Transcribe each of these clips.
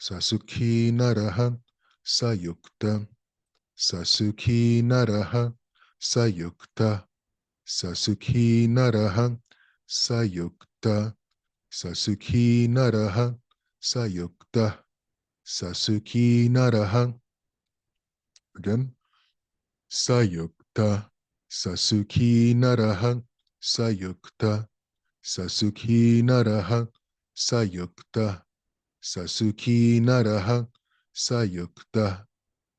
Sasukhi naraha sayukta. Sasukhi naraha sayukta. Sasukhi naraha sayukta. Sasukhi naraha sayukta. Sasukhi naraha. Again. Sayukta. Sasukhi naraha sayukta. Sasukhi naraha sayukta. Sasukhi naraha sayukta.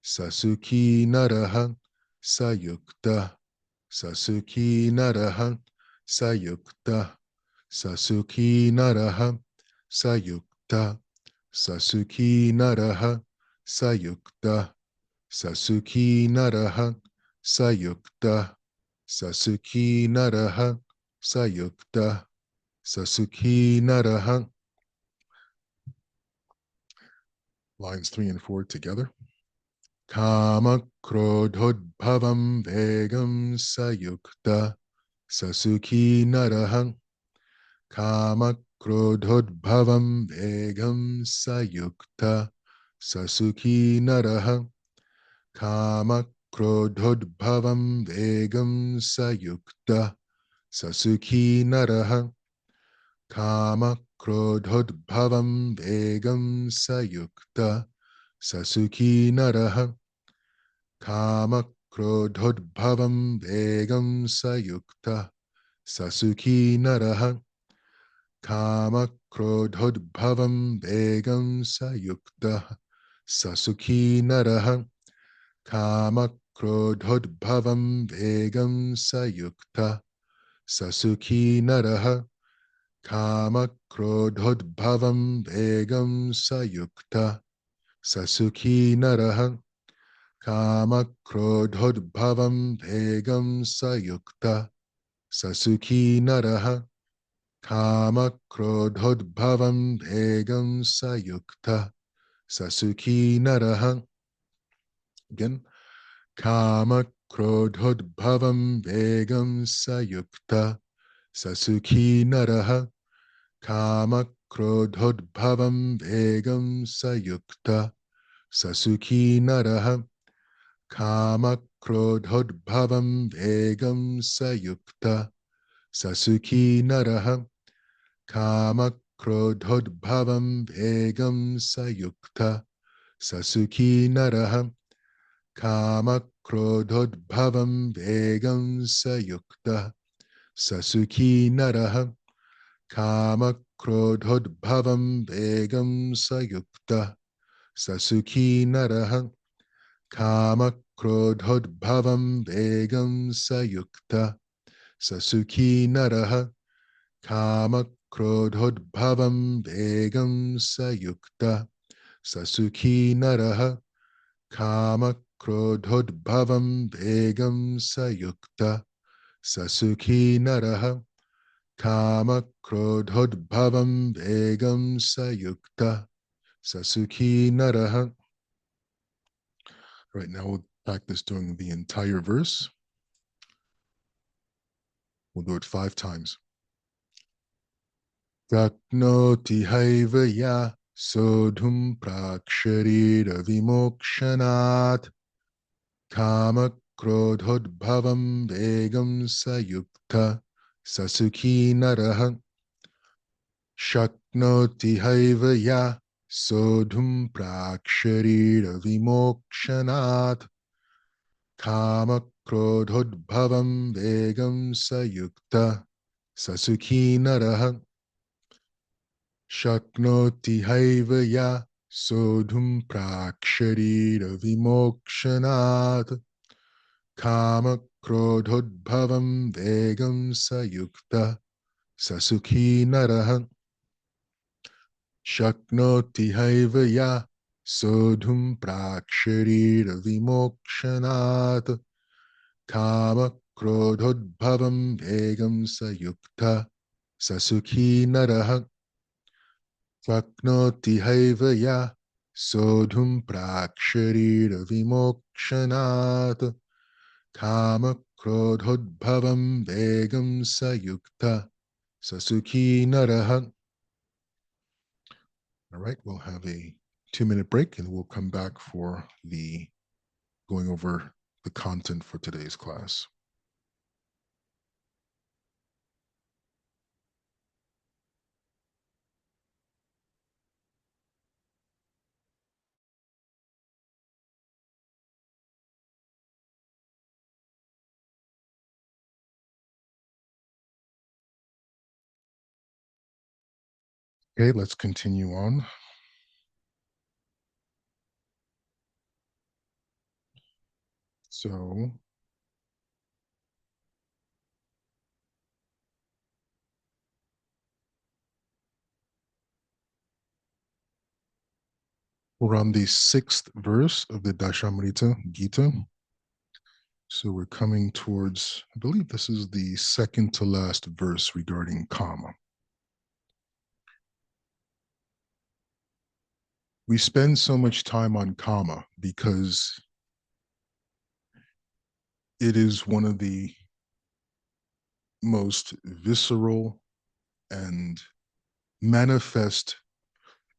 Sasukhi naraha sayukta. Sasukhi naraha sayukta. Sasukhi naraha sayukta. Sasukhi naraha sayukta. Sasukhi naraha sayukta. Sasukhi naraha sayukta. Sasukhi naraha. Lines 3 and 4 together. Kama krodhodbhavam vegam sayukta. Sasukhi naraha. Kama krodhodbhavam vegam sayukta. Sasukhi naraha. Kama krodhodbhavam vegam sayukta. Sasukhi naraha. Kama krodhodbhavam vegam sayukta. Sasukhi naraha. Kama krodhodbhavam vegam sayukta. Sasukhi naraha. Kama krodhodbhavam vegam sayukta. Sasukhi naraha. Kama krodhodbhavam vegam sayukta. Sasukhi naraha. Kama krodhodbhavam vegam sayukta. Sasukhi naraha. Kama krodhodbhavam vegam sayukta. Sasukhi naraha. Kama krodhodbhavam vegam sayukta. Sasukhi naraha. Again. Kama krodhodbhavam vegam sayukta. Sasukhi naraha. Kama krodhodbhavam vegam sayukta. Sasukhi naraha. Kama krodhodbhavam vegam sayukta. Sasukhi naraha. Kama krodhodbhavam vegam sayukta. Sasukhi naraha. Kama krodhodbhavam vegam sayukta. Sasukhi naraha. Kama krodhodbhavam vegam sayukta. Sasukhi naraha. Kama krodhodbhavam vegam sayukta. Sasukhi naraha. Kama krodhodbhavam vegam sayukta. Sasukhi naraha. Kama krodhodbhavam vegam sayukta. Sasukhi naraha. Kama krodhodbhavam vegam sayukta. Sasukhi naraha. Right now we'll practice doing the entire verse. We'll do it 5 times. Praknoti haiva ya sodhum praksharira vimokshanat. Kama krodhodbhavam vegam sayukta. Sasukhi naraha. Shaknoti haiva ya sodhum praksharira vimokshanat. Kama krodhodbhavam vegam sayukta. Sasukhi naraha. Shaknoti haiva ya sodhum praksharira vimokshanat. Kama krodhodbhavam vegam sayukta. Sasukhi naraha. Shaknoti haiva ya sodhum praksharira vimokshanat. Kama krodhodbhavam vegam sayukta. Sasukhi naraha. Shaknoti haiva ya sodhum praksharira vimokshanat. Kama krodhodbhavam vegam sayukta. Sasukhi naraha. All right, we'll have a 2-minute break, and we'll come back for the going over the content for today's class. Okay, let's continue on. So we're on the 6th verse of the Dashamrita Gita. So we're coming towards, I believe this is the second to last verse regarding karma. We spend so much time on karma because it is one of the most visceral and manifest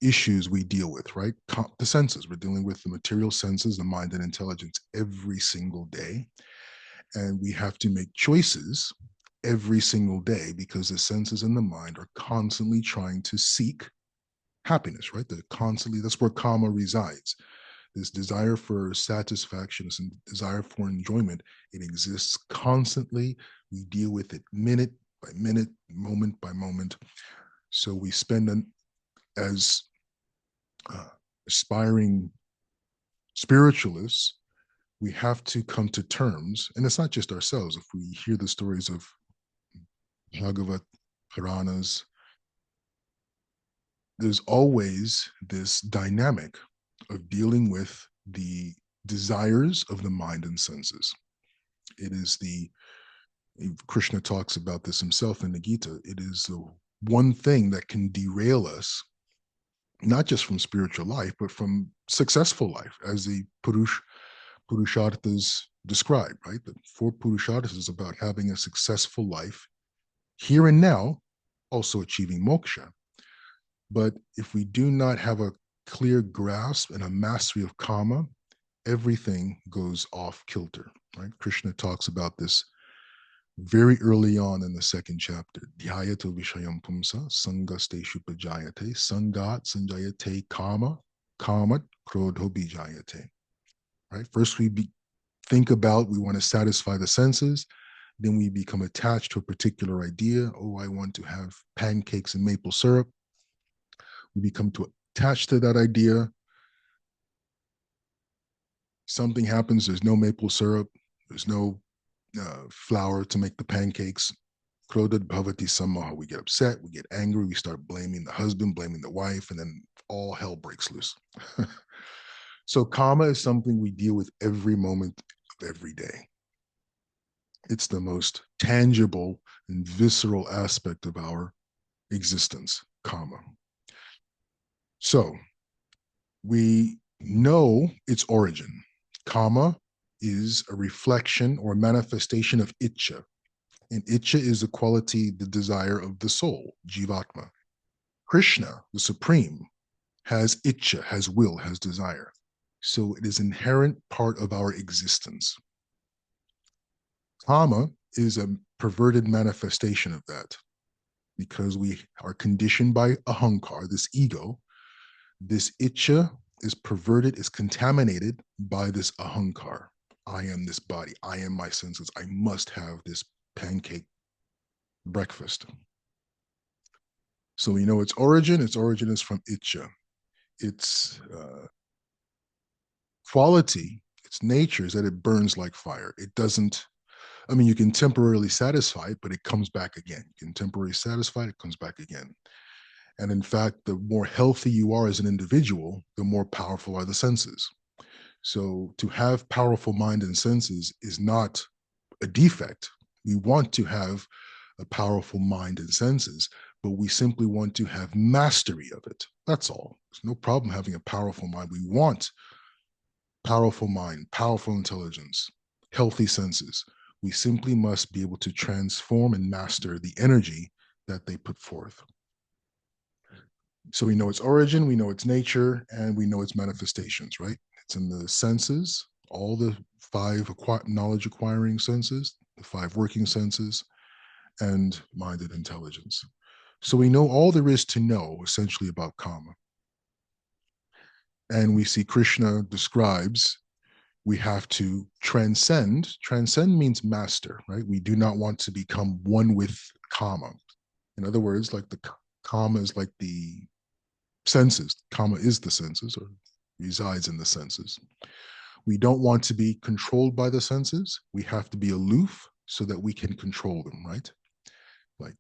issues we deal with, right? The senses. We're dealing with the material senses, the mind and intelligence every single day. And we have to make choices every single day because the senses and the mind are constantly trying to seek happiness, right? They're constantly, that's where karma resides. This desire for satisfaction, this desire for enjoyment, it exists constantly. We deal with it minute by minute, moment by moment. So we spend as aspiring spiritualists, we have to come to terms, and it's not just ourselves. If we hear the stories of Bhagavad Puranas, there's always this dynamic of dealing with the desires of the mind and senses. It is Krishna talks about this himself in the Gita. It is the one thing that can derail us, not just from spiritual life, but from successful life, as the Purusharthas describe, right? The 4 Purusharthas is about having a successful life here and now, also achieving moksha. But if we do not have a clear grasp and a mastery of karma, everything goes off kilter, right? Krishna talks about this very early on in the 2nd chapter. Dhyayato vishayam pumsa sangasteshu pajayate sangat sanjayate kama kamat krodho bijayate. Right? First we think about, we want to satisfy the senses, then we become attached to a particular idea. Oh, I want to have pancakes and maple syrup. We become attached to that idea. Something happens, there's no maple syrup, there's no flour to make the pancakes. Krodad bhavati samaha. We get upset, we get angry, we start blaming the husband, blaming the wife, and then all hell breaks loose. So karma is something we deal with every moment of every day. It's the most tangible and visceral aspect of our existence, karma. So we know its origin. Karma is a reflection or manifestation of itcha. And itcha is the quality, the desire of the soul, jivatma. Krishna, the supreme, has itcha, has will, has desire. So it is inherent part of our existence. Kama is a perverted manifestation of that because we are conditioned by ahankar, this ego. This itcha is perverted, is contaminated by this ahankar. I am this body, I am my senses, I must have this pancake breakfast. So we know its origin is from itcha. Its quality, its nature is that it burns like fire. It doesn't, I mean, you can temporarily satisfy it, but it comes back again. You can temporarily satisfy it, it comes back again. And in fact, the more healthy you are as an individual, the more powerful are the senses. So to have powerful mind and senses is not a defect. We want to have a powerful mind and senses, but we simply want to have mastery of it. That's all. There's no problem having a powerful mind. We want powerful mind, powerful intelligence, healthy senses. We simply must be able to transform and master the energy that they put forth. So we know its origin, we know its nature, and we know its manifestations, right? It's in the senses, all the five knowledge acquiring senses, the five working senses, and mind and intelligence. So we know all there is to know essentially about karma. And we see Krishna describes we have to transcend. Transcend means master, right? We do not want to become one with karma. In other words, like the karma is like the senses. Karma is the senses or resides in the senses. We don't want to be controlled by the senses. We have to be aloof so that we can control them, right? Like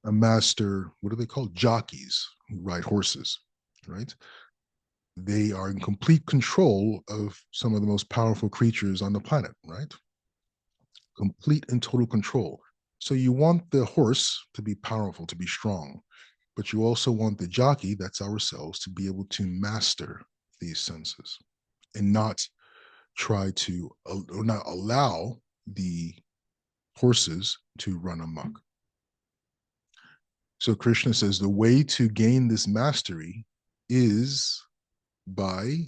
a master, what do they call jockeys who ride horses, right? They are in complete control of some of the most powerful creatures on the planet, right? Complete and total control. So you want the horse to be powerful, to be strong, but you also want the jockey, that's ourselves, to be able to master these senses and not try to, or not allow the horses to run amok. So Krishna says the way to gain this mastery is by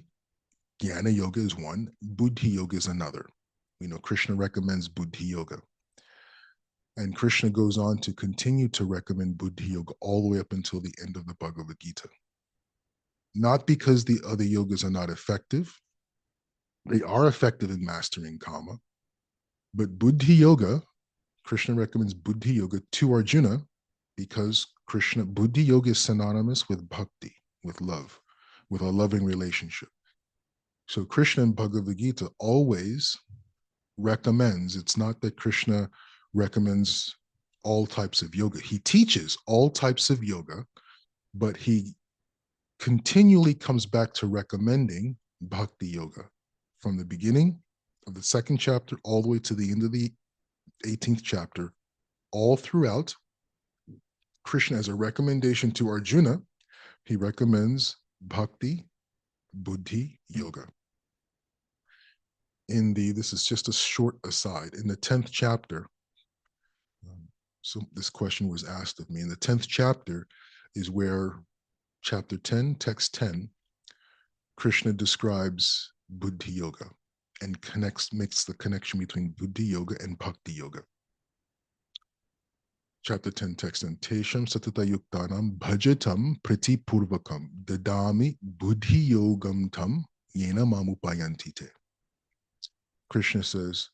Jnana Yoga is one, Buddhi Yoga is another. We know Krishna recommends Buddhi Yoga. And Krishna goes on to continue to recommend Buddhi Yoga all the way up until the end of the Bhagavad Gita. Not because the other yogas are not effective. They are effective in mastering karma. But Buddhi Yoga, Krishna recommends Buddhi Yoga to Arjuna because Buddhi Yoga is synonymous with bhakti, with love, with a loving relationship. So Krishna in Bhagavad Gita always recommends, it's not that Krishna recommends all types of yoga. He teaches all types of yoga, but he continually comes back to recommending bhakti yoga from the beginning of the second chapter all the way to the end of the 18th chapter. All throughout, Krishna, as a recommendation to Arjuna, he recommends bhakti, buddhi yoga. This is just a short aside, in the 10th chapter, so this question was asked of me. In the 10th chapter is where chapter 10, text 10, Krishna describes Buddhi Yoga and makes the connection between Buddhi Yoga and Bhakti Yoga. Chapter 10, text 10, Tesham Satata Yuktanam Bhajatam Priti Purvakam Dadami Buddhi Yogam Tam Yena Mamupayantite. Krishna says,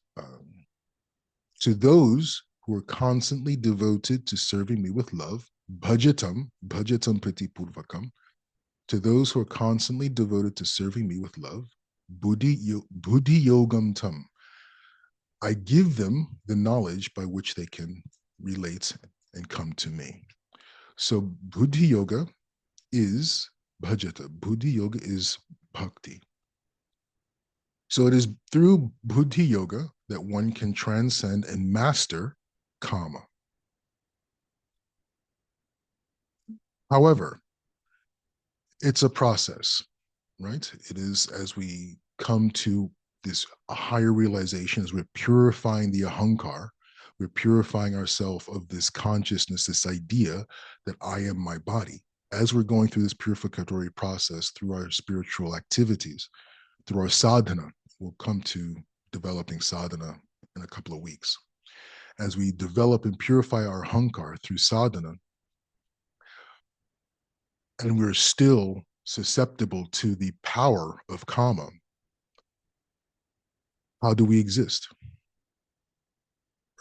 to those who are constantly devoted to serving me with love, bhajatam priti purvakam, to those who are constantly devoted to serving me with love, buddhi yogam tam, I give them the knowledge by which they can relate and come to me. So buddhi yoga is bhajata. Buddhi yoga is bhakti. So it is through buddhi yoga that one can transcend and master karma. However, it's a process, right? It is as we come to this higher realization, as we're purifying the ahankar, we're purifying ourselves of this consciousness, this idea that I am my body. As we're going through this purificatory process through our spiritual activities, through our sadhana, we'll come to developing sadhana in a couple of weeks. As we develop and purify our ahankar through sadhana, and we're still susceptible to the power of karma, how do we exist?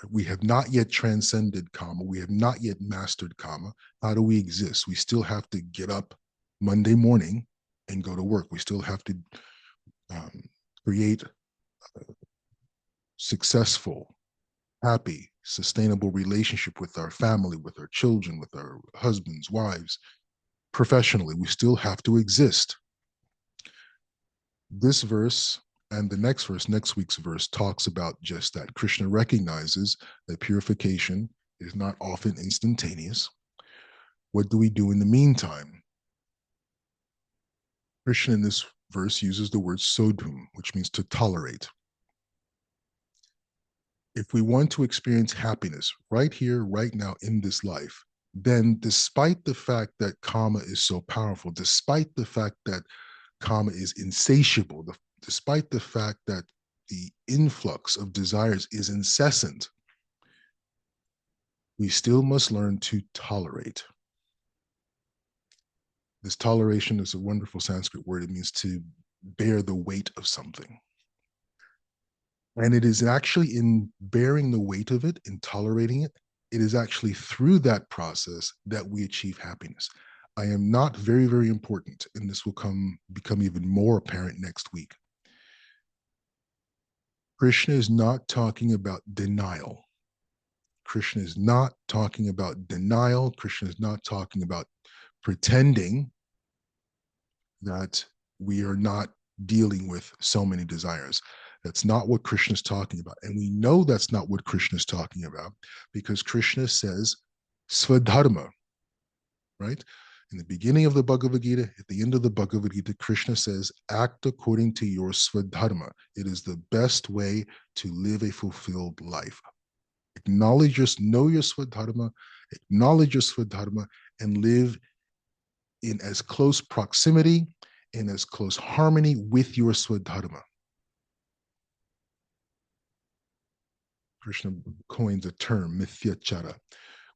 We have not yet transcended karma. We have not yet mastered karma. How do we exist? We still have to get up Monday morning and go to work. We still have to create a successful, happy, sustainable relationship with our family, with our children, with our husbands, wives. Professionally, we still have to exist. This verse and the next verse, next week's verse, talks about just that. Krishna recognizes that purification is not often instantaneous. What do we do in the meantime? Krishna in this verse uses the word sodhum, which means to tolerate. If we want to experience happiness right here, right now in this life, then despite the fact that karma is so powerful, despite the fact that karma is insatiable, despite the fact that the influx of desires is incessant, we still must learn to tolerate. This toleration is a wonderful Sanskrit word. It means to bear the weight of something. And it is actually in bearing the weight of it, in tolerating it, it is actually through that process that we achieve happiness. I am not very, very important, and this will become even more apparent next week. Krishna is not talking about denial. Krishna is not talking about denial. Krishna is not talking about pretending that we are not dealing with so many desires. That's not what Krishna is talking about. And we know that's not what Krishna is talking about because Krishna says Svadharma, right? In the beginning of the Bhagavad Gita, at the end of the Bhagavad Gita, Krishna says, act according to your Svadharma. It is the best way to live a fulfilled life. Know your Svadharma, acknowledge your Svadharma, and live in as close proximity, in as close harmony with your Swadharma. Krishna coins a term, mithyachara,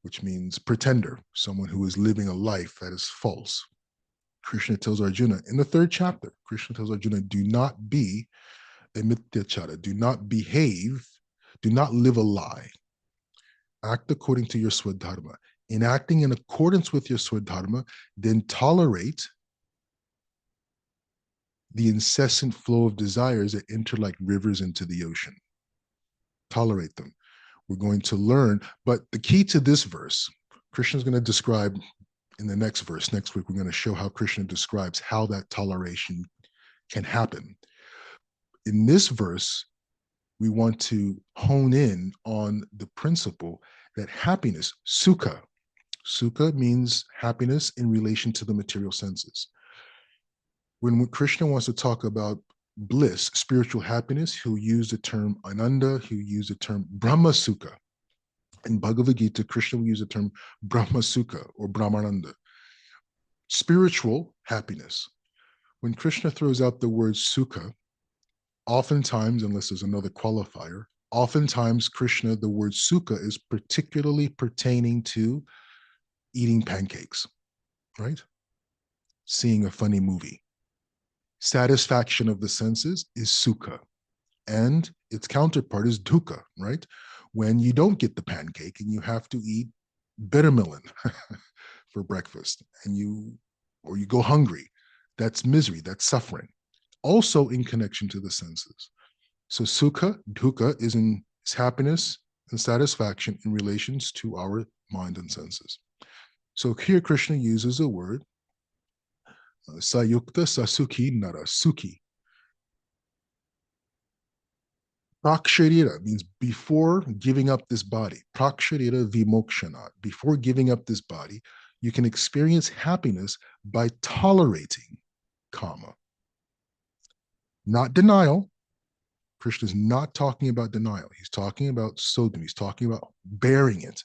which means pretender, someone who is living a life that is false. Krishna tells Arjuna in the 3rd chapter, Krishna tells Arjuna, do not be a mithyachara, do not behave, do not live a lie. Act according to your Swadharma. In acting in accordance with your Swadharma, then tolerate the incessant flow of desires that enter like rivers into the ocean. Tolerate them. We're going to learn, but the key to this verse, Krishna is going to describe in the next verse. Next week, we're going to show how Krishna describes how that toleration can happen. In this verse, we want to hone in on the principle that happiness, sukha means happiness in relation to the material senses. When Krishna wants to talk about bliss, spiritual happiness, he'll use the term ananda, he'll use the term brahma sukha. In Bhagavad Gita, Krishna will use the term brahma sukha or brahmananda. Spiritual happiness. When Krishna throws out the word sukha, oftentimes, unless there's another qualifier, oftentimes Krishna, the word sukha is particularly pertaining to eating pancakes, right? Seeing a funny movie. Satisfaction of the senses is sukha, and its counterpart is dukkha, right? When you don't get the pancake and you have to eat bittermelon for breakfast, and you go hungry, that's misery, that's suffering. Also in connection to the senses. So sukha, dukkha is happiness and satisfaction in relations to our mind and senses. So here Krishna uses a word, sayukta sasukhi nara sukhi. Praksharira means before giving up this body. Praksharira vimokshanat. Before giving up this body, you can experience happiness by tolerating kama. Not denial. Krishna is not talking about denial. He's talking about sodham. He's talking about bearing it.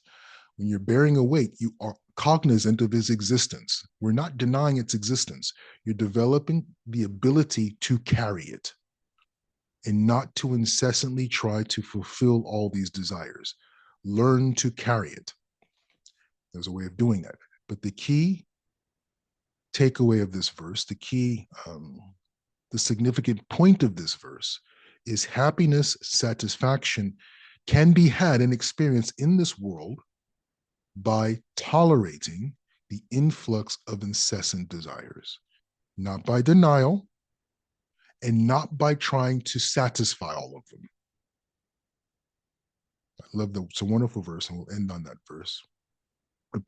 When you're bearing a weight, you are cognizant of its existence. We're not denying its existence. You're developing the ability to carry it and not to incessantly try to fulfill all these desires. Learn to carry it. There's a way of doing that. But the key takeaway of this verse, the significant point of this verse is happiness, satisfaction can be had and experienced in this world by tolerating the influx of incessant desires, not by denial and not by trying to satisfy all of them. I love that. It's a wonderful verse, and we'll end on that verse. The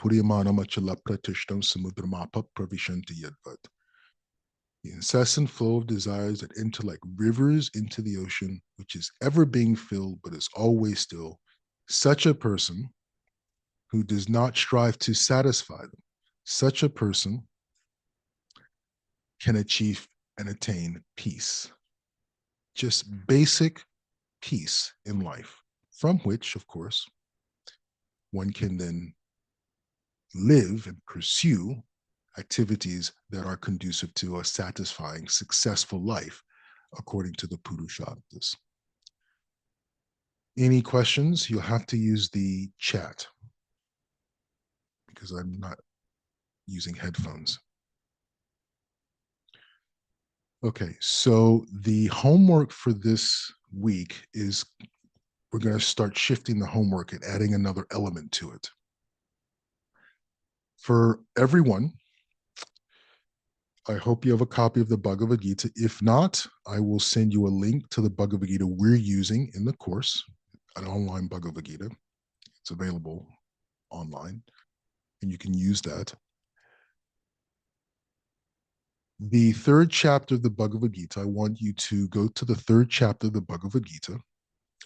incessant flow of desires that enter like rivers into the ocean, which is ever being filled, but is always still. Such a person who does not strive to satisfy them, such a person can achieve and attain peace. Just basic peace in life, from which, of course, one can then live and pursue activities that are conducive to a satisfying, successful life according to the Purusharthas. Any questions? You'll have to use the chat because I'm not using headphones. Okay, so the homework for this week is we're going to start shifting the homework and adding another element to it. For everyone, I hope you have a copy of the Bhagavad Gita. If not, I will send you a link to the Bhagavad Gita we're using in the course, an online Bhagavad Gita. It's available online, and you can use that. The third chapter of the Bhagavad Gita, I want you to go to the third chapter of the Bhagavad Gita.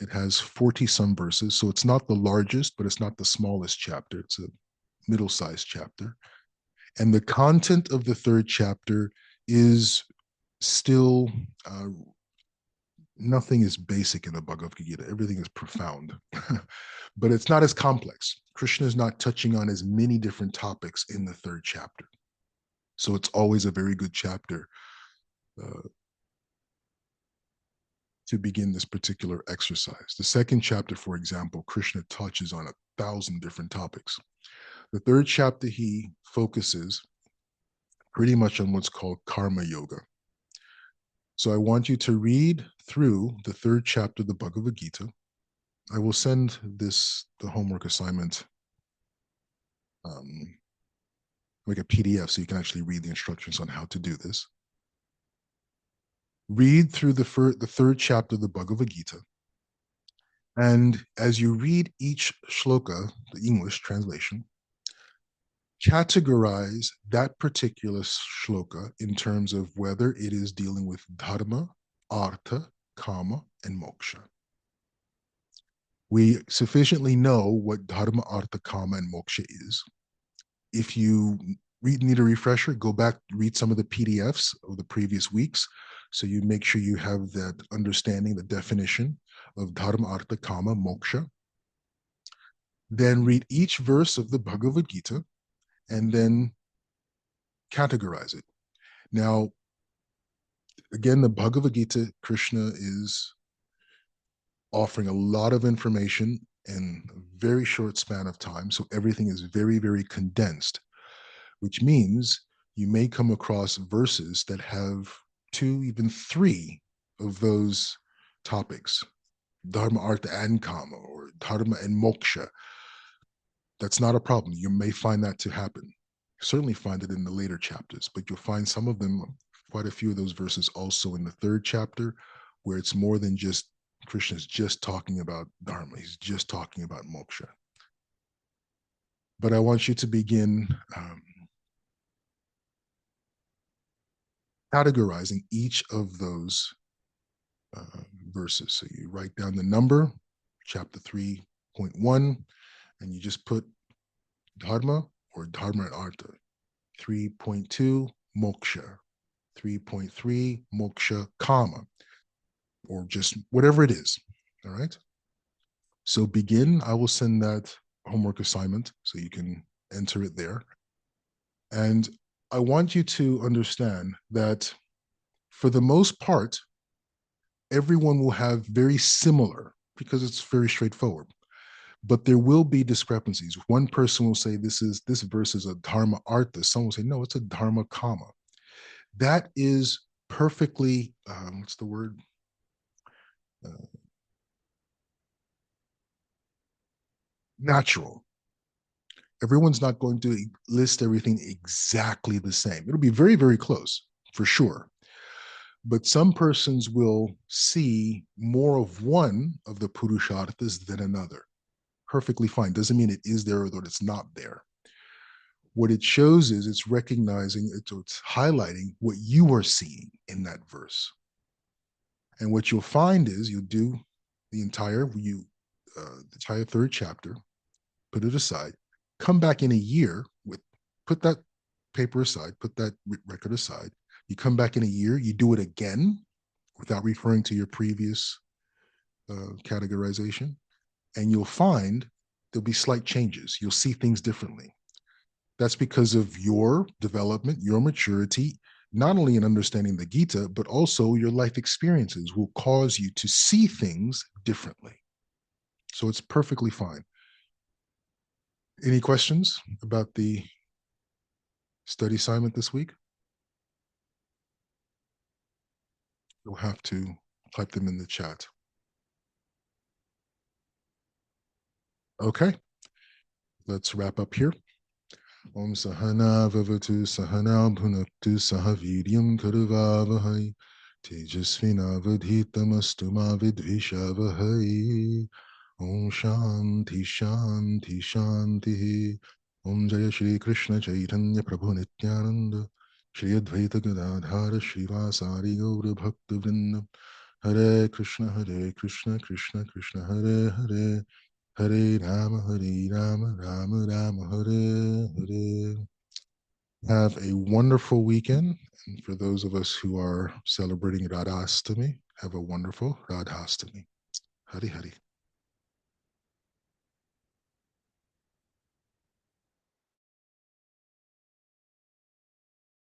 It has 40 some verses, so it's not the largest, but it's not the smallest chapter. It's a middle-sized chapter. And the content of the third chapter is still, nothing is basic in the Bhagavad Gita. Everything is profound, but it's not as complex. Krishna is not touching on as many different topics in the third chapter. So it's always a very good chapter to begin this particular exercise. The second chapter, for example, Krishna touches on 1,000 different topics. The third chapter, he focuses pretty much on what's called karma yoga. So I want you to read through the third chapter of the Bhagavad Gita. I will send the homework assignment, like a PDF, so you can actually read the instructions on how to do this. Read through the third chapter of the Bhagavad Gita. And as you read each shloka, the English translation, categorize that particular shloka in terms of whether it is dealing with dharma, artha, kama, and moksha. We sufficiently know what dharma, artha, kama, and moksha is. If you need a refresher, go back, read some of the PDFs of the previous weeks, so you make sure you have that understanding, the definition of dharma, artha, kama, moksha. Then read each verse of the Bhagavad Gita and then categorize it. Now, again, the Bhagavad Gita, Krishna is offering a lot of information in a very short span of time. So everything is very, very condensed, which means you may come across verses that have 2, even 3 of those topics, dharma, artha, and kama, or dharma and moksha. That's not a problem. You may find that to happen. Certainly find it in the later chapters, but you'll find some of them, quite a few of those verses also in the third chapter, where it's more than just Krishna's just talking about dharma. He's just talking about moksha. But I want you to begin categorizing each of those verses. So you write down the number, chapter 3.1, and you just put dharma or dharma and artha. 3.2, moksha. 3.3, moksha kama, or just whatever it is. All right. So begin. I will send that homework assignment so you can enter it there. And I want you to understand that for the most part, everyone will have very similar, because it's very straightforward, but there will be discrepancies. One person will say this verse is a dharma artha. Someone will say, no, it's a dharma kama. That is perfectly, what's the word? Natural. Everyone's not going to list everything exactly the same. It'll be very, very close, for sure. But some persons will see more of one of the Purusharthas than another. Perfectly fine. Doesn't mean it is there or that it's not there. What it shows is it's recognizing, it's highlighting what you are seeing in that verse. And what you'll find is you'll do the entire third chapter, put it aside, come back in a year put that paper aside, put that record aside. You come back in a year, you do it again without referring to your previous categorization, and you'll find there'll be slight changes. You'll see things differently. That's because of your development, your maturity, not only in understanding the Gita, but also your life experiences will cause you to see things differently. So it's perfectly fine. Any questions about the study assignment this week? You'll have to type them in the chat. Okay, let's wrap up here. Om Sahana Vavatu Sahana Bhunaktu Sahavidyam Karuvavahai Tejasvina Vidhitamastuma Vidvishavahai Om Shanti Shanti Shanti Om Jaya Shri Krishna Chaitanya Prabhu Nityananda Shri Advaita Gadadhara Shivasari Gaura Bhakta Vrinda Hare Krishna Krishna Krishna Hare Hare Hare Rama, Rama Rama, Hare Hare. Have a wonderful weekend. And for those of us who are celebrating Radhastami, have a wonderful Radhastami. Hari Hari.